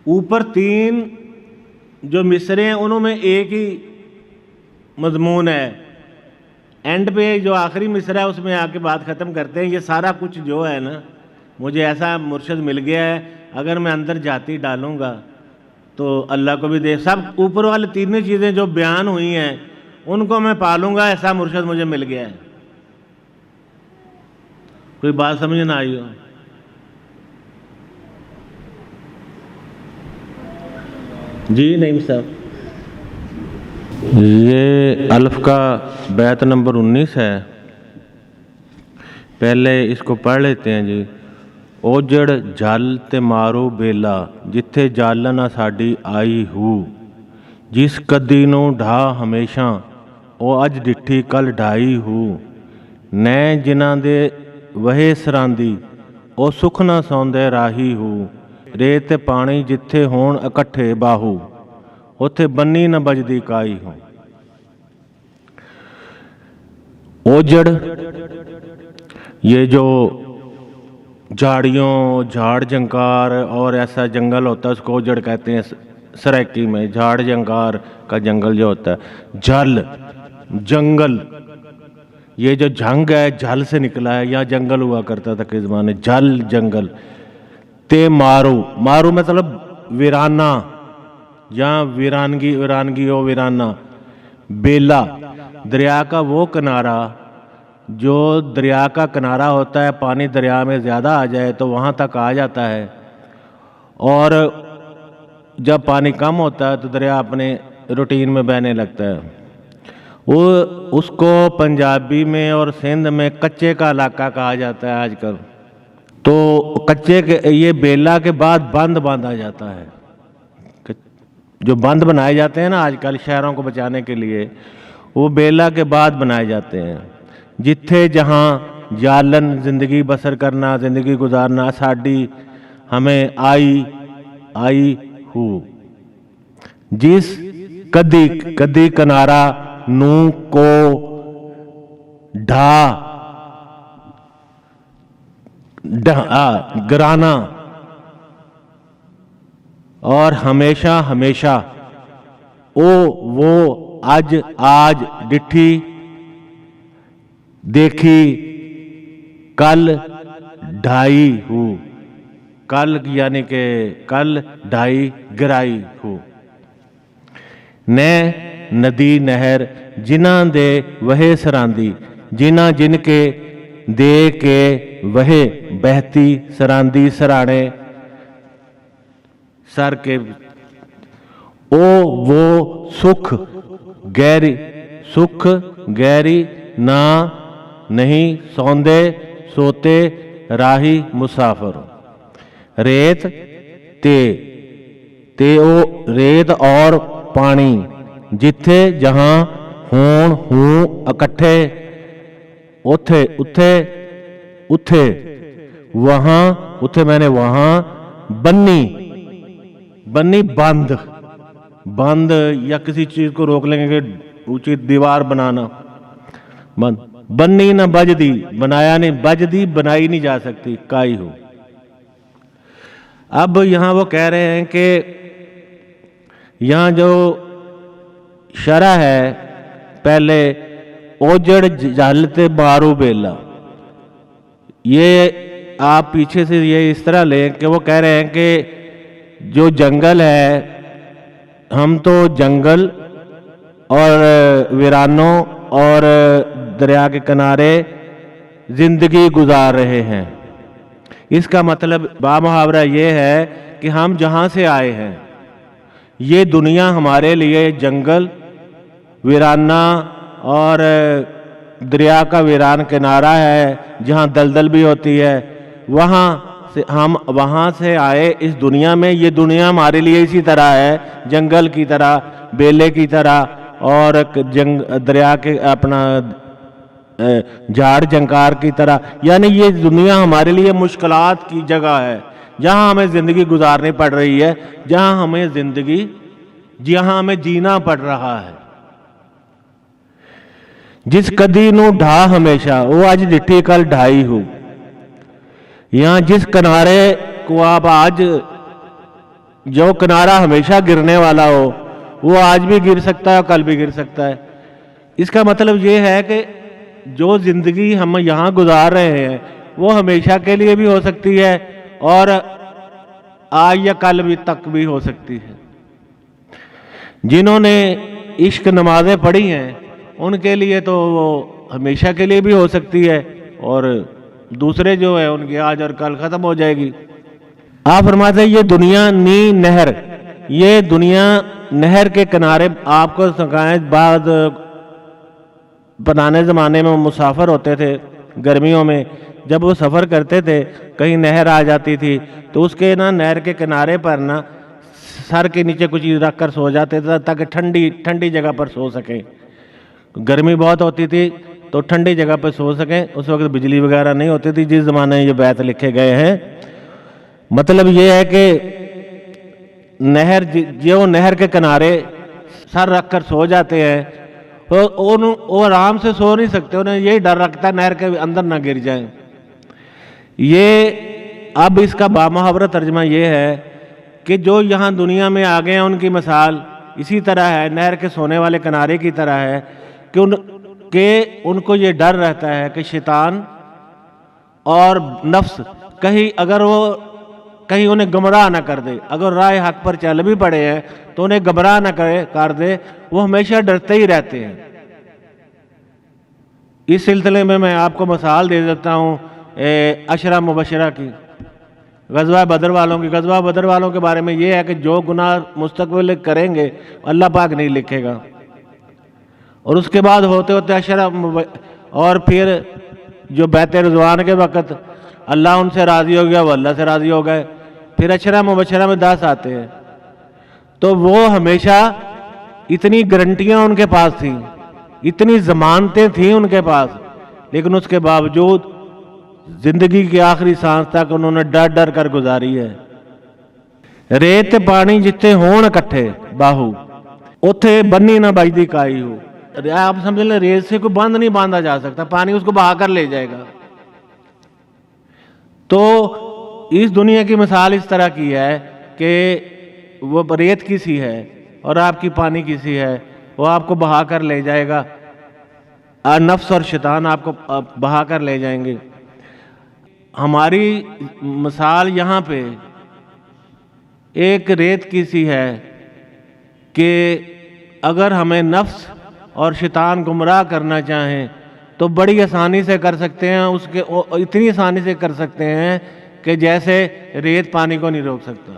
اوپر 3 جو مصرے ہیں انہوں میں ایک ہی مضمون ہے، اینڈ پہ جو آخری مصرع ہے اس میں آ کے بات ختم کرتے ہیں. یہ سارا کچھ جو ہے نا مجھے ایسا مرشد مل گیا ہے، اگر میں اندر جاتی ڈالوں گا تو اللہ کو بھی دے. سب اوپر والے 3 چیزیں جو بیان ہوئی ہیں ان کو میں پالوں گا، ایسا مرشد مجھے مل گیا ہے. کوئی بات سمجھ نہ آئی ہو؟ جی نہیں صاحب. یہ الف کا بیت نمبر 19 ہے، پہلے اس کو پڑھ لیتے ہیں جی. اوجڑ جل تے مارو بیلا جتھے جل نہ ساڈی آئی ہو، جس کدی نو ڈھا ہمیشہ او اج ڈٹھی کل ڈھائی ہو. نیں جنہاں دے وہے سراندی او سکھ نہ سوندے راہی ہو. ریت تے پانی جتھے ہون اکٹھے باہو، اوتھے بنی نہ بجدی کائی ہو. اوجڑ یہ جو جھاڑیوں جھاڑ جنکار اور ایسا جنگل ہوتا ہے اس کو اوجڑ کہتے ہیں. سرائکی میں جھاڑ جنکار کا جنگل جو ہوتا ہے. جل جنگل، یہ جو جھنگ ہے جھل سے نکلا ہے، یہاں جنگل ہوا کرتا تھا کہ زمانے. جل جنگل. تے مارو، مارو مطلب ویرانہ، یہاں ویرانگی ہو ویرانہ. بیلا دریا کا وہ کنارہ جو دریا کا کنارہ ہوتا ہے، پانی دریا میں زیادہ آ جائے تو وہاں تک آ جاتا ہے، اور جب پانی کم ہوتا ہے تو دریا اپنے روٹین میں بہنے لگتا ہے. وہ اس کو پنجابی میں اور سندھ میں کچے کا علاقہ کہا جاتا ہے آج کل. تو کچے کے یہ بیلا کے بعد بند باندھا جاتا ہے. جو بند بنائے جاتے ہیں نا آج کل شہروں کو بچانے کے لیے، وہ بیلا کے بعد بنائے جاتے ہیں. جتھے جہاں جالن زندگی بسر کرنا، زندگی گزارنا ساڈی ہمیں آئی ہو. جس کدی کنارہ نو کو ڈھا گرانا، اور ہمیشہ او وہ آج ڈٹھی دیکھی کل ڈھائی ہو. کل یعنی کہ کل ڈھائی گرائی ہو. نیں ندی نہر جنہاں دے وہے سراندی، جنہاں جن کے دے کے وہے بہتی سراندی سرانے سر کے. او وہ سکھ گہری نہ نہیں سوندے سوتے راہی مسافر. ریت تے او ریت اور پانی جتھے جہاں ہوں اکٹھے اتھے وہاں اتھے میں نے وہاں بنی بند یا کسی چیز کو روک لیں گے کہ اونچی دیوار بنانا. بنی نہ بجدی، بنایا نہیں، بجدی بنائی نہیں جا سکتی، کائی ہو. اب یہاں وہ کہہ رہے ہیں کہ یہاں جو شرح ہے پہلے اوجڑ جہلتے مارو بیلا، یہ آپ پیچھے سے یہ اس طرح لیں کہ وہ کہہ رہے ہیں کہ جو جنگل ہے، ہم تو جنگل اور ویرانوں اور دریا کے کنارے زندگی گزار رہے ہیں. اس کا مطلب بامحاورہ یہ ہے کہ ہم جہاں سے آئے ہیں یہ دنیا ہمارے لیے جنگل، ویرانہ اور دریا کا ویران کنارہ ہے جہاں دلدل بھی ہوتی ہے. ہم وہاں سے آئے اس دنیا میں. یہ دنیا ہمارے لیے اسی طرح ہے، جنگل کی طرح، بیلے کی طرح، اور دریا کے اپنا جھاڑ جنکار کی طرح. یعنی یہ دنیا ہمارے لیے مشکلات کی جگہ ہے جہاں ہمیں زندگی گزارنی پڑ رہی ہے، جہاں ہمیں جینا پڑ رہا ہے. جس کدی نو ڈھا ہمیشہ وہ آج ڈٹھی کل ڈھائی ہو. یہاں جس کنارے کو آپ آج جو کنارہ ہمیشہ گرنے والا ہو وہ آج بھی گر سکتا ہے اور کل بھی گر سکتا ہے۔ اس کا مطلب یہ ہے کہ جو زندگی ہم یہاں گزار رہے ہیں وہ ہمیشہ کے لیے بھی ہو سکتی ہے اور آج یا کل بھی تک بھی ہو سکتی ہے۔ جنہوں نے عشق نمازیں پڑھی ہیں ان کے لیے تو وہ ہمیشہ کے لیے بھی ہو سکتی ہے، اور دوسرے جو ہے ان کی آج اور کل ختم ہو جائے گی۔ آپ فرماتے ہیں یہ دنیا نی نہر، یہ دنیا نہر کے کنارے آپ کو سکھائیں۔ بعد پرانے زمانے میں مسافر ہوتے تھے گرمیوں میں، جب وہ سفر کرتے تھے کہیں نہر آ جاتی تھی تو اس کے نہر کے کنارے پر سر کے نیچے کچھ چیز رکھ کر سو جاتے تھے تاکہ ٹھنڈی جگہ پر سو سکیں۔ گرمی بہت ہوتی تھی تو ٹھنڈی جگہ پہ سو سکیں۔ اس وقت بجلی وغیرہ نہیں ہوتی تھی جس زمانے میں یہ بیت لکھے گئے ہیں۔ مطلب یہ ہے کہ نہر کے کنارے سر رکھ کر سو جاتے ہیں، وہ آرام سے سو نہیں سکتے، انہیں یہی ڈر رکھتا ہے نہر کے اندر نہ گر جائیں۔ یہ اب اس کا بامحاورہ ترجمہ یہ ہے کہ جو یہاں دنیا میں آ گئے ہیں ان کی مثال اسی طرح ہے، نہر کے سونے والے کنارے کی طرح ہے کہ ان کو یہ ڈر رہتا ہے کہ شیطان اور نفس کہیں انہیں گمراہ نہ کر دے۔ اگر راہ حق پر چل بھی پڑے ہیں تو انہیں گمراہ نہ کر دے، وہ ہمیشہ ڈرتے ہی رہتے ہیں۔ اس سلسلے میں آپ کو مثال دے دیتا ہوں عشرہ مبشرہ کی، غزوہ بدر والوں کے بارے میں یہ ہے کہ جو گناہ مستقبل کریں گے اللہ پاک نہیں لکھے گا، اور اس کے بعد ہوتے ہوتے اور پھر جو بیعت رضوان کے وقت اللہ ان سے راضی ہو گیا، وہ اللہ سے راضی ہو گئے، پھر عشرہ مبشرہ میں 10 آتے ہیں۔ تو وہ ہمیشہ اتنی گارنٹیاں ان کے پاس تھیں، اتنی ضمانتیں تھیں ان کے پاس، لیکن اس کے باوجود زندگی کی آخری سانس تک انہوں نے ڈر کر گزاری ہے۔ ریت پانی جتنے ہون اکٹھے باہو اتھے بنی نہ بجدی کائی ہو۔ آپ سمجھ لیں ریت سے کوئی بند نہیں باندھا جا سکتا، پانی اس کو بہا کر لے جائے گا۔ تو اس دنیا کی مثال اس طرح کی ہے کہ وہ ریت کی سی ہے اور آپ کی پانی کی سی ہے، وہ آپ کو بہا کر لے جائے گا، نفس اور شیطان آپ کو بہا کر لے جائیں گے۔ ہماری مثال یہاں پہ ایک ریت کی سی ہے کہ اگر ہمیں نفس اور شیطان گمراہ کرنا چاہیں تو بڑی آسانی سے کر سکتے ہیں، اتنی آسانی سے کر سکتے ہیں کہ جیسے ریت پانی کو نہیں روک سکتا۔